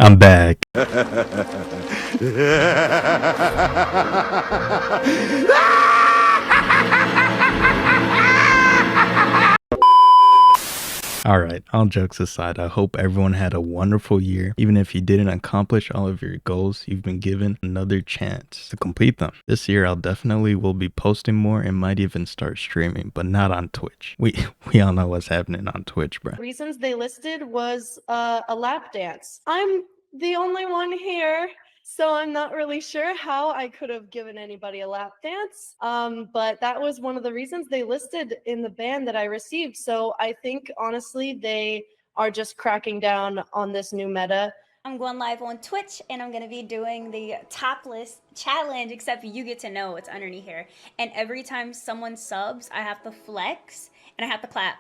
I'm back. Alright, all jokes aside, I hope everyone had a wonderful year. Even if you didn't accomplish all of your goals, you've been given another chance to complete them. This year, I'll definitely will be posting more and might even start streaming, but not on Twitch. We all know what's happening on Twitch, bro. Reasons they listed was a lap dance. I'm the only one here, so I'm not really sure how I could have given anybody a lap dance. But that was one of the reasons they listed in the ban that I received. So I think honestly they are just cracking down on this new meta. I'm going live on Twitch and I'm going to be doing the topless challenge, except you get to know what's underneath here. And every time someone subs, I have to flex and I have to clap.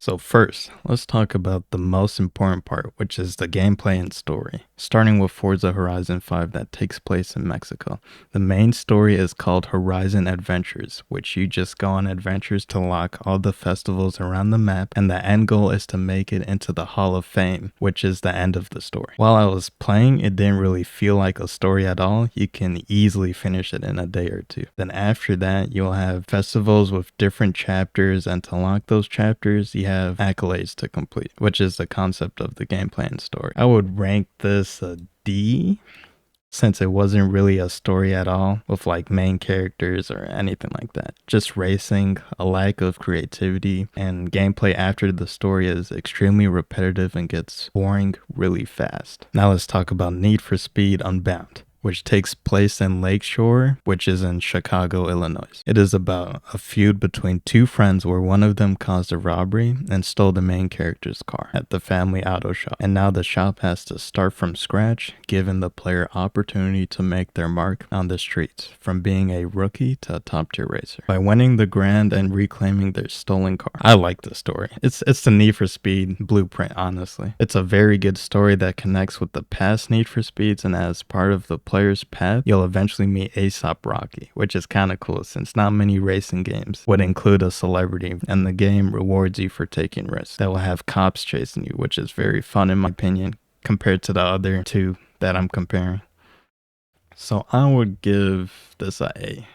So first, let's talk about the most important part, which is the gameplay and story. Starting with Forza Horizon 5 that takes place in Mexico. The main story is called Horizon Adventures, which you just go on adventures to lock all the festivals around the map, and the end goal is to make it into the Hall of Fame, which is the end of the story. While I was playing, it didn't really feel like a story at all. You can easily finish it in a day or two. Then after that, you'll have festivals with different chapters, and to lock those chapters, you have accolades to complete, which is the concept of the gameplay and story. I would rank this a D, since it wasn't really a story at all with like main characters or anything like that. Just racing, a lack of creativity, and gameplay after the story is extremely repetitive and gets boring really fast. Now let's talk about Need for Speed Unbound, which takes place in Lakeshore, which is in Chicago, Illinois. It is about a feud between two friends where one of them caused a robbery and stole the main character's car at the family auto shop. And now the shop has to start from scratch, giving the player opportunity to make their mark on the streets, from being a rookie to a top-tier racer, by winning the grand and reclaiming their stolen car. I like the story. It's the Need for Speed blueprint, honestly. It's a very good story that connects with the past Need for Speeds, and as part of the player's path, you'll eventually meet A$AP Rocky, which is kind of cool since not many racing games would include a celebrity, and the game rewards you for taking risks that will have cops chasing you, which is very fun in my opinion compared to the other two that I'm comparing. So I would give this a A.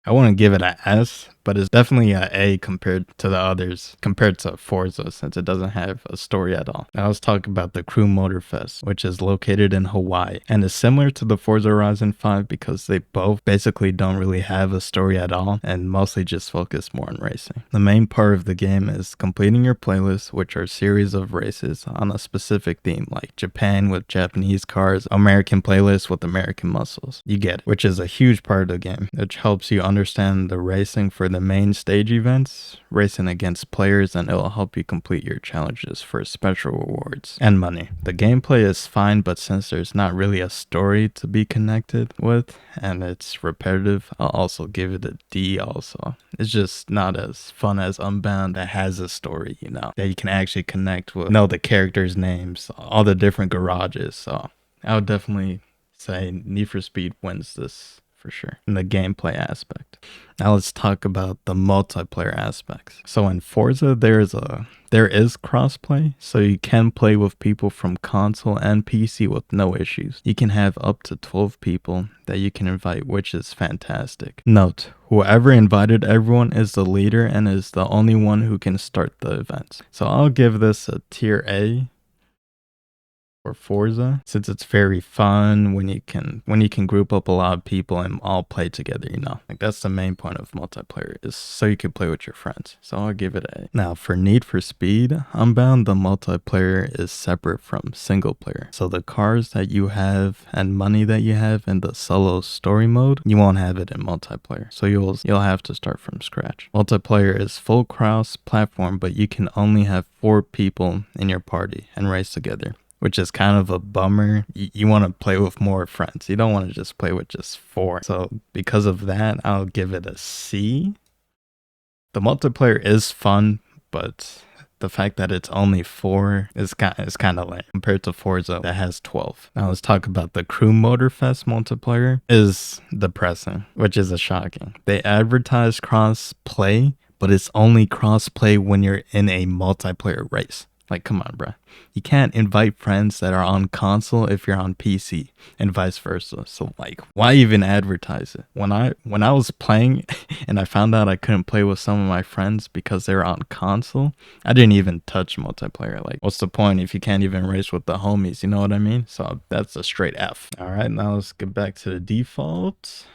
I wouldn't give it an S, but it's definitely an A compared to the others, compared to Forza, since it doesn't have a story at all. Now let's talk about the CrewMotorfest, which is located in Hawaii, and is similar to the Forza Horizon 5 because they both basically don't really have a story at all, and mostly just focus more on racing. The main part of the game is completing your playlists, which are a series of races on a specific theme, like Japan with Japanese cars, American playlists with American muscles. You get it, which is a huge part of the game, which helps you understand the racing for the main stage events, racing against players, and it'll help you complete your challenges for special rewards and money. The gameplay is fine, but since there's not really a story to be connected with and it's repetitive, I'll also give it a D also. It's just not as fun as Unbound that has a story, you know, that you can actually connect with, know the characters' names, all the different garages. So I would definitely say Need for Speed wins this for sure in the gameplay aspect. Now let's talk about the multiplayer aspects. So in Forza, there is crossplay, so you can play with people from console and PC with no issues. You can have up to 12 people that you can invite, which is fantastic. Note, whoever invited everyone is the leader and is the only one who can start the events. So I'll give this a tier A for Forza, since it's very fun when you can group up a lot of people and all play together, you know. Like that's the main point of multiplayer, is so you can play with your friends. So I'll give it A. Now for Need for Speed Unbound, the multiplayer is separate from single player. So the cars that you have and money that you have in the solo story mode, you won't have it in multiplayer. So you'll have to start from scratch. Multiplayer is full cross platform, but you can only have 4 people in your party and race together, which is kind of a bummer. You want to play with more friends. You don't want to just play with just 4. So because of that, I'll give it a C. The multiplayer is fun, but the fact that it's only 4 is kind of lame compared to Forza that has 12. Now let's talk about the CrewMotorfest multiplayer. Is depressing, which is a shocking. They advertise cross play, but it's only cross play when you're in a multiplayer race. Like, come on, bruh. You can't invite friends that are on console if you're on PC and vice versa. So like, why even advertise it? When I was playing and I found out I couldn't play with some of my friends because they were on console, I didn't even touch multiplayer. Like, what's the point if you can't even race with the homies? You know what I mean? So that's a straight F. All right, now let's get back to the default.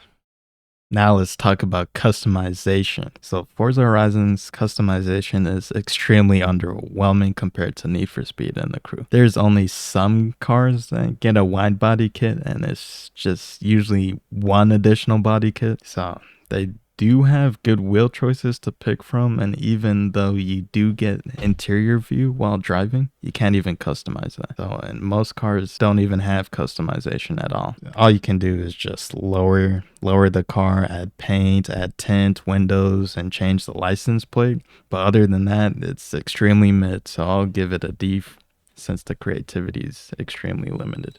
Now let's talk about customization. So Forza Horizon's customization is extremely underwhelming compared to Need for Speed and the Crew. There's only some cars that get a wide body kit, and it's just usually one additional body kit. So they do have good wheel choices to pick from, and even though you do get interior view while driving, you can't even customize that. So, and most cars don't even have customization at all. All you can do is just lower the car, add paint, add tint, windows, and change the license plate. But other than that, it's extremely mid. So I'll give it a D since the creativity is extremely limited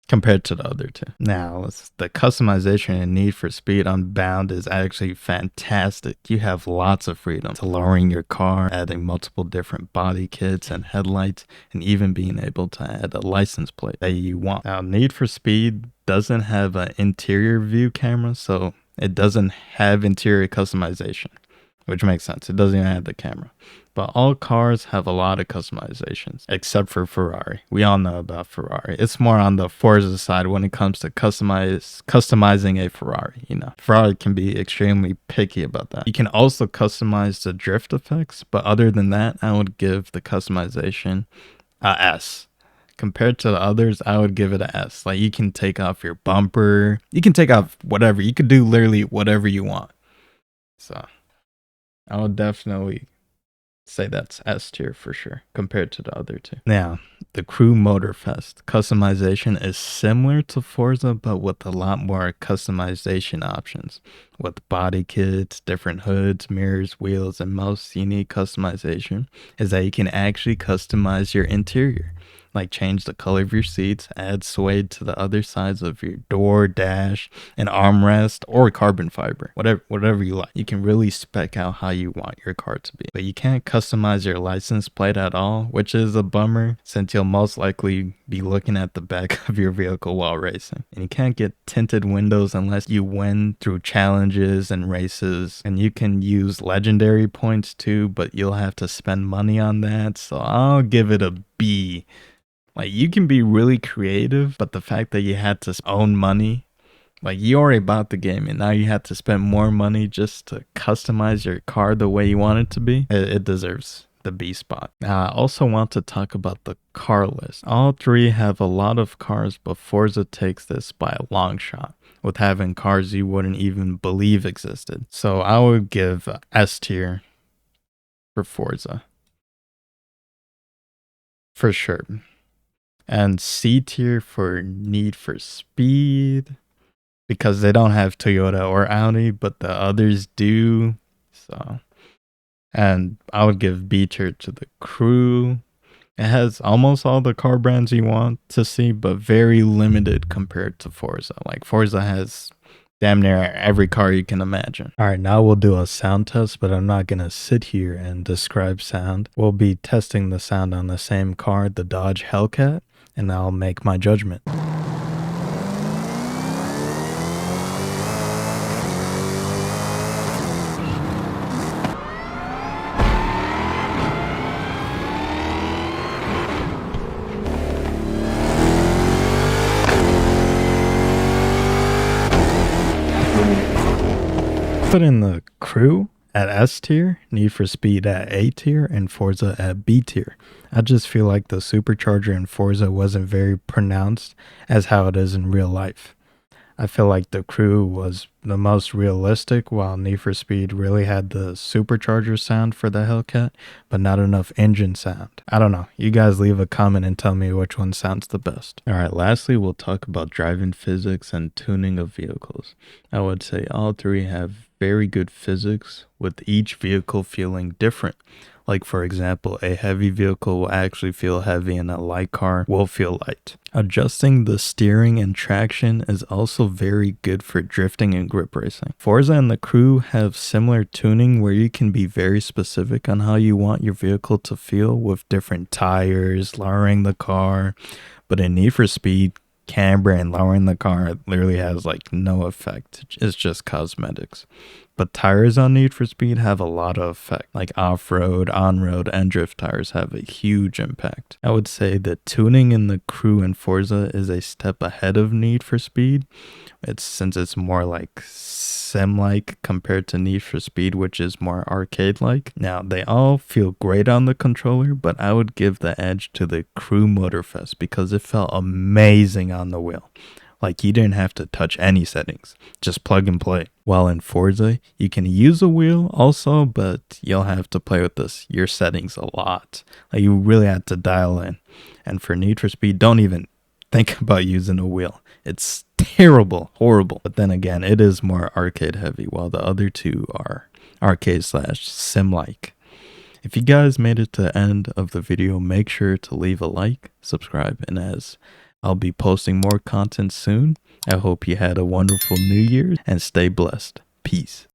compared to the other two. Now, the customization and Need for Speed Unbound is actually fantastic. You have lots of freedom to lowering your car, adding multiple different body kits and headlights, and even being able to add a license plate that you want. Now, Need for Speed doesn't have an interior view camera, so it doesn't have interior customization, which makes sense. It doesn't even have the camera. But all cars have a lot of customizations, except for Ferrari. We all know about Ferrari. It's more on the Forza side when it comes to customizing a Ferrari. You know, Ferrari can be extremely picky about that. You can also customize the drift effects, but other than that, I would give the customization a S. Compared to the others, I would give it a S. Like, you can take off your bumper, you can take off whatever. You could do literally whatever you want. So I would definitely say that's S tier for sure compared to the other two. Now, the CrewMotorfest customization is similar to Forza, but with a lot more customization options. With body kits, different hoods, mirrors, wheels, and most unique customization is that you can actually customize your interior. Like, change the color of your seats, add suede to the other sides of your door, dash, an armrest, or carbon fiber. Whatever you like. You can really spec out how you want your car to be. But you can't customize your license plate at all, which is a bummer since you'll most likely be looking at the back of your vehicle while racing. And you can't get tinted windows unless you win through challenges and races. And you can use legendary points too, but you'll have to spend money on that. So I'll give it a B. Like, you can be really creative, but the fact that you had to own money, like, you already bought the game and now you had to spend more money just to customize your car the way you want it to be, it deserves the B spot. Now, I also want to talk about the car list. All three have a lot of cars, but Forza takes this by a long shot, with having cars you wouldn't even believe existed. So I would give S tier for Forza. For sure. And C tier for Need for Speed, because they don't have Toyota or Audi, but the others do. So, and I would give B tier to the Crew. It has almost all the car brands you want to see, but very limited compared to Forza. Like, Forza has damn near every car you can imagine. All right, now we'll do a sound test, but I'm not going to sit here and describe sound. We'll be testing the sound on the same car, the Dodge Hellcat, and I'll make my judgment. Put in the Crew at S tier, Need for Speed at A tier, and Forza at B tier. I just feel like the supercharger in Forza wasn't very pronounced as how it is in real life. I feel like the Crew was the most realistic, while Need for Speed really had the supercharger sound for the Hellcat, but not enough engine sound. I don't know. You guys leave a comment and tell me which one sounds the best. Alright, lastly, we'll talk about driving physics and tuning of vehicles. I would say all three have very good physics, with each vehicle feeling different. Like, for example, a heavy vehicle will actually feel heavy and a light car will feel light. Adjusting the steering and traction is also very good for drifting and grip racing. Forza and the Crew have similar tuning where you can be very specific on how you want your vehicle to feel with different tires, lowering the car. But in Need for Speed, camber and lowering the car literally has like no effect. It's just cosmetics. But tires on Need for Speed have a lot of effect. Like off-road, on-road, and drift tires have a huge impact. I would say the tuning in the Crew and Forza is a step ahead of Need for Speed. Since it's more like sim-like compared to Need for Speed, which is more arcade-like. Now, they all feel great on the controller, but I would give the edge to the CrewMotorfest because it felt amazing on the wheel. Like, you didn't have to touch any settings, just plug and play. While in Forza, you can use a wheel also, but you'll have to play with your settings a lot. Like, you really have to dial in. And for Need for Speed, don't even think about using a wheel. It's terrible, horrible. But then again, it is more arcade heavy, while the other two are arcade/sim-like. If you guys made it to the end of the video, make sure to leave a like, subscribe, and as I'll be posting more content soon, I hope you had a wonderful New Year and stay blessed. Peace.